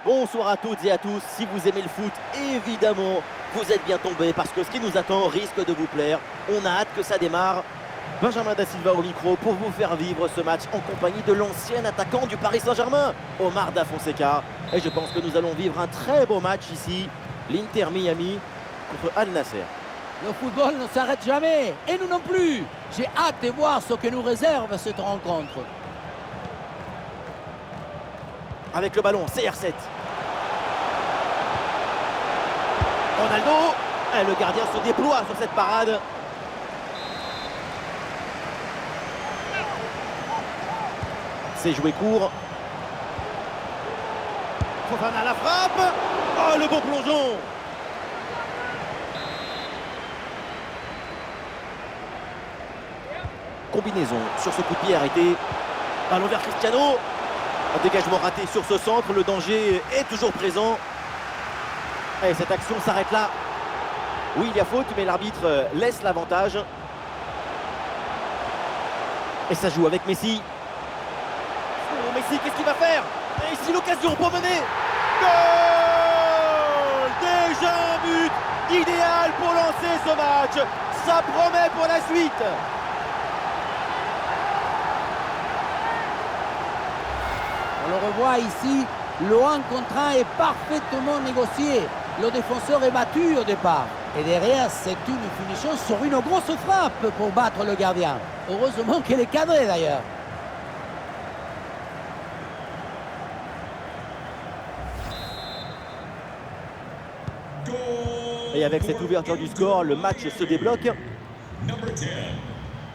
Bonsoir à toutes et à tous. Si vous aimez le foot, évidemment, vous êtes bien tombés parce que ce qui nous attend risque de vous plaire. On a hâte que ça démarre. Benjamin Da Silva au micro pour vous faire vivre ce match en compagnie de l'ancien attaquant du Paris Saint-Germain, Omar Da Fonseca. Et je pense que nous allons vivre un très beau match ici, l'Inter Miami contre Al Nasser. Le football ne s'arrête jamais, et nous non plus. J'ai hâte de voir ce que nous réserve cette rencontre. Avec le ballon, CR7. Ronaldo, et le gardien se déploie sur cette parade. C'est joué court. Fofana la frappe. Oh, le bon plongeon. Combinaison sur ce coup de pied arrêté. Ballon vers Cristiano. Un dégagement raté sur ce centre. Le danger est toujours présent. Et cette action s'arrête là. Oui, il y a faute, mais l'arbitre laisse l'avantage. Et ça joue avec Messi. Oh, Messi, qu'est-ce qu'il va faire? Et ici, l'occasion pour mener. Goal! Déjà un but idéal pour lancer ce match. Ça promet pour la suite. On le revoit ici, le 1 contre 1 est parfaitement négocié. Le défenseur est battu au départ. Et derrière, c'est une finition sur une grosse frappe pour battre le gardien. Heureusement qu'elle est cadrée d'ailleurs. Et avec cette ouverture du score, le match se débloque. Number 10,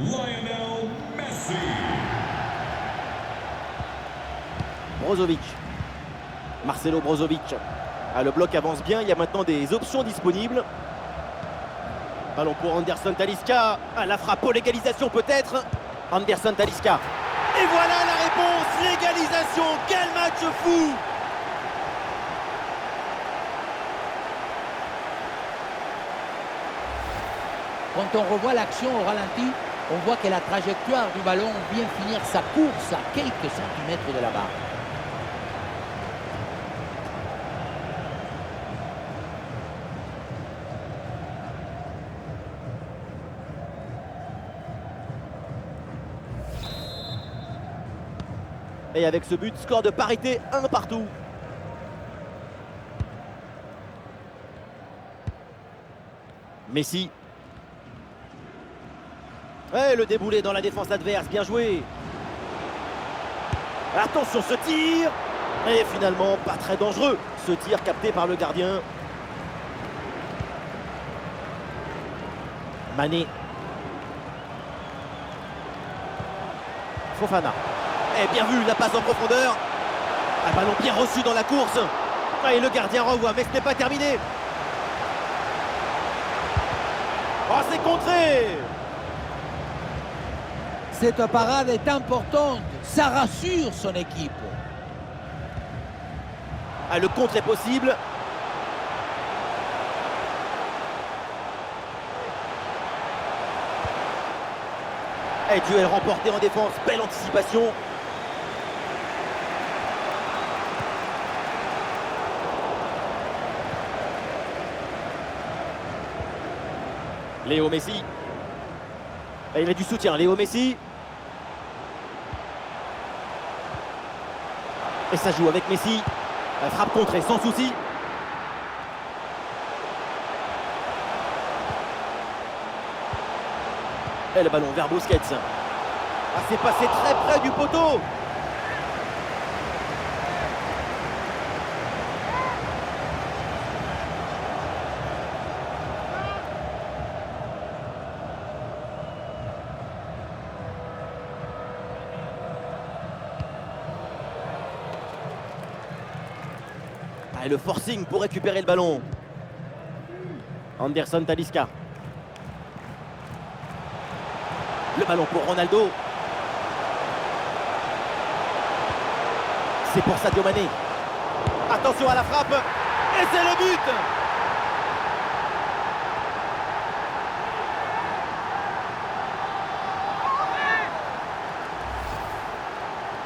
Lionel Messi. Brozovic. Marcelo Brozovic. Ah, le bloc avance bien, il y a maintenant des options disponibles. Ballon pour Anderson Talisca. Ah, la frappe pour l'égalisation peut-être. Anderson Talisca. Et voilà la réponse, l'égalisation. Quel match fou! Quand on revoit l'action au ralenti, on voit que la trajectoire du ballon vient finir sa course à quelques centimètres de la barre. Et avec ce but, score de parité, 1 partout. Messi. Ouais, le déboulé dans la défense adverse, bien joué. Attention, ce tir. Et finalement, pas très dangereux. Ce tir capté par le gardien. Mané. Fofana. Et bien vu, la passe en profondeur. Un ballon bien reçu dans la course. Et le gardien renvoie, mais ce n'est pas terminé. Oh, c'est contré. Cette parade est importante, ça rassure son équipe. Ah, le contre est possible. Et duel remporté en défense, belle anticipation. Léo Messi. Et il a du soutien, Léo Messi. Et ça joue avec Messi. La frappe contrée sans souci. Et le ballon vers Busquets. Ah, c'est passé très près du poteau. Et le forcing pour récupérer le ballon. Anderson Talisca. Le ballon pour Ronaldo. C'est pour Sadio Mané. Attention à la frappe. Et c'est le but.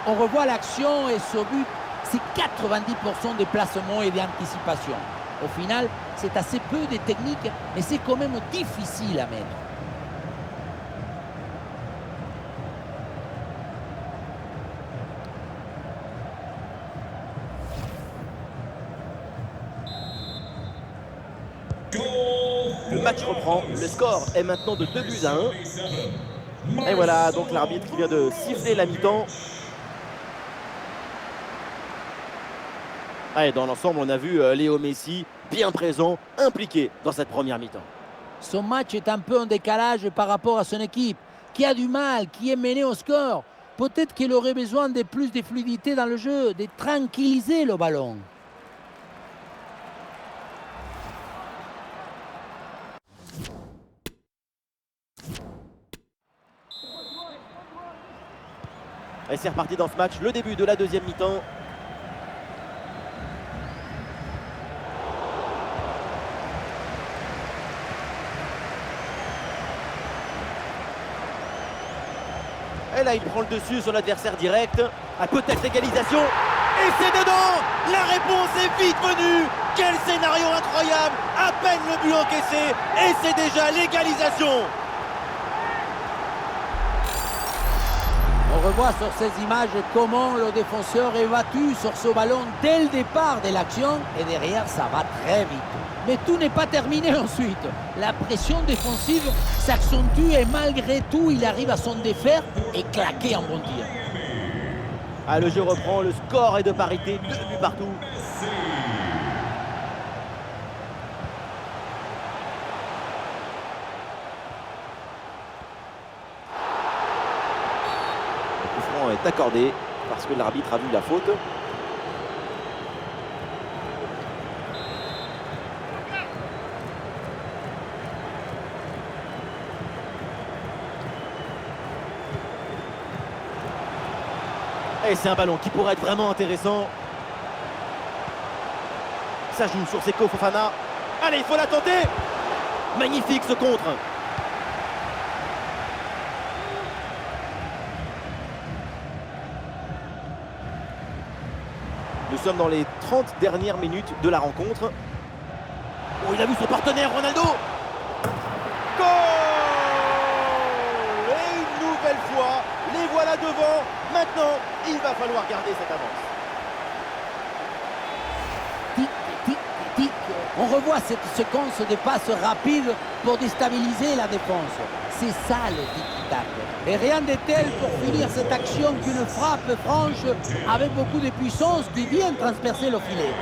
On revoit l'action et ce but, c'est 90% des placements et d'anticipation. Au final, c'est assez peu de technique, mais c'est quand même difficile à mettre. Le match reprend, le score est maintenant de 2-1. Et voilà, donc l'arbitre qui vient de siffler la mi-temps. Et dans l'ensemble, on a vu Léo Messi bien présent, impliqué dans cette première mi-temps. Son match est un peu en décalage par rapport à son équipe, qui a du mal, qui est mené au score. Peut-être qu'il aurait besoin de plus de fluidité dans le jeu, de tranquilliser le ballon. Et c'est reparti dans ce match, le début de la deuxième mi-temps. Et là, il prend le dessus sur l'adversaire direct. Ah, peut-être l'égalisation. Et c'est dedans. La réponse est vite venue. Quel scénario incroyable. À peine le but encaissé. Et c'est déjà l'égalisation. On revoit sur ces images comment le défenseur est battu sur ce ballon dès le départ de l'action. Et derrière, ça va très vite. Mais tout n'est pas terminé ensuite. La pression défensive s'accentue et malgré tout, il arrive à s'en défaire et claquer en bon tir. Ah, le jeu reprend, le score est de parité, 2 buts partout. Le coup franc est accordé parce que l'arbitre a vu la faute. Et c'est un ballon qui pourrait être vraiment intéressant. Ça joue sur Seko Fofana. Allez, il faut la tenter. Magnifique ce contre. Nous sommes dans les 30 dernières minutes de la rencontre. Oh, il a vu son partenaire Ronaldo. Goal! Et une nouvelle fois, les voilà devant. Maintenant, il va falloir garder cette avance. Tic, tic, tic. On revoit cette séquence de passes rapides pour déstabiliser la défense. C'est ça le tic-tac. Et rien de tel pour finir cette action qu'une frappe franche avec beaucoup de puissance qui vient transpercer le filet.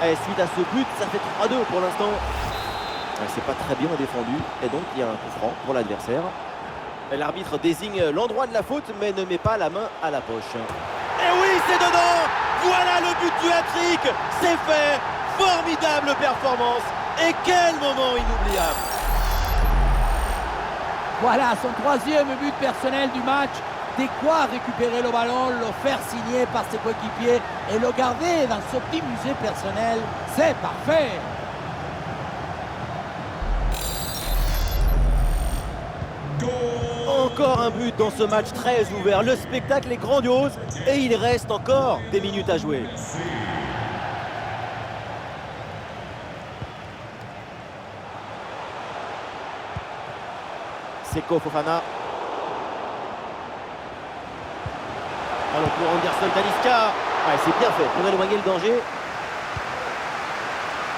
Et suite à ce but, ça fait 3-2 pour l'instant. C'est pas très bien défendu. Et donc, il y a un coup franc pour l'adversaire. L'arbitre désigne l'endroit de la faute, mais ne met pas la main à la poche. Et oui, c'est dedans. Voilà le but du hat-trick. C'est fait. Formidable performance. Et quel moment inoubliable. Voilà son troisième but personnel du match. De quoi récupérer le ballon, le faire signer par ses coéquipiers et le garder dans ce petit musée personnel. C'est parfait. Encore un but dans ce match très ouvert. Le spectacle est grandiose et il reste encore des minutes à jouer. Seko Fofana. Alors pour Anderson Talisca. Ouais, c'est bien fait pour éloigner le danger.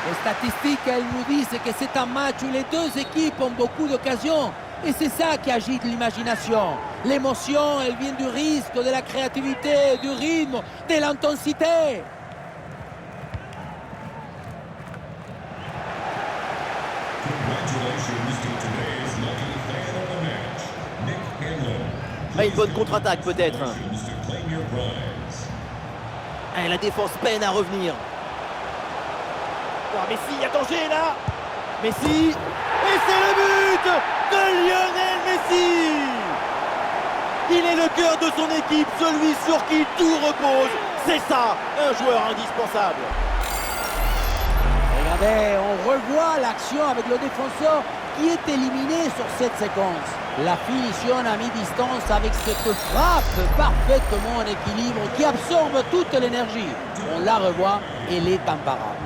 Les statistiques, elles nous disent que c'est un match où les deux équipes ont beaucoup d'occasions. Et c'est ça qui agite l'imagination. L'émotion, elle vient du risque, de la créativité, du rythme, de l'intensité. Une bonne contre-attaque peut-être. La défense peine à revenir. Oh, Messi, a danger là. Messi. Et c'est le but de Lionel Messi. Il est le cœur de son équipe, celui sur qui tout repose. C'est ça, un joueur indispensable. Regardez, on revoit l'action avec le défenseur qui est éliminé sur cette séquence. La finition à mi-distance avec cette frappe parfaitement en équilibre qui absorbe toute l'énergie. On la revoit, elle est imparable.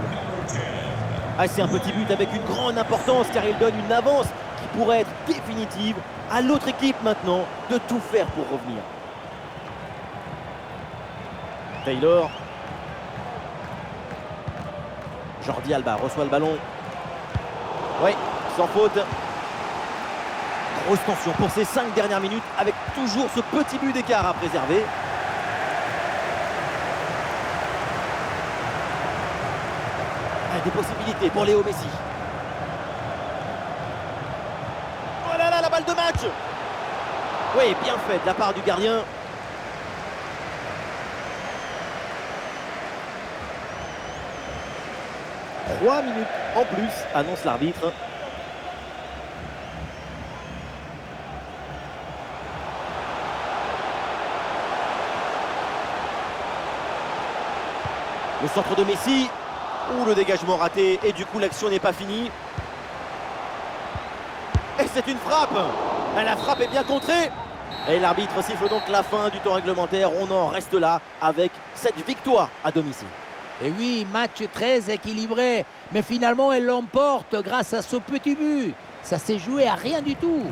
Ah, c'est un petit but avec une grande importance car il donne une avance qui pourrait être définitive. À l'autre équipe maintenant de tout faire pour revenir. Taylor. Jordi Alba reçoit le ballon. Oui, sans faute. Grosse tension pour ces 5 dernières minutes avec toujours ce petit but d'écart à préserver. Des possibilités pour Léo Messi. Oh là là, la balle de match. Oui, bien fait de la part du gardien. « 3 minutes en plus », annonce l'arbitre. Le centre de Messi. Ouh, le dégagement raté. Et du coup, l'action n'est pas finie. Et c'est une frappe. Et la frappe est bien contrée. Et l'arbitre siffle donc la fin du temps réglementaire. On en reste là avec cette victoire à domicile. Et oui, match très équilibré. Mais finalement, elle l'emporte grâce à ce petit but. Ça s'est joué à rien du tout.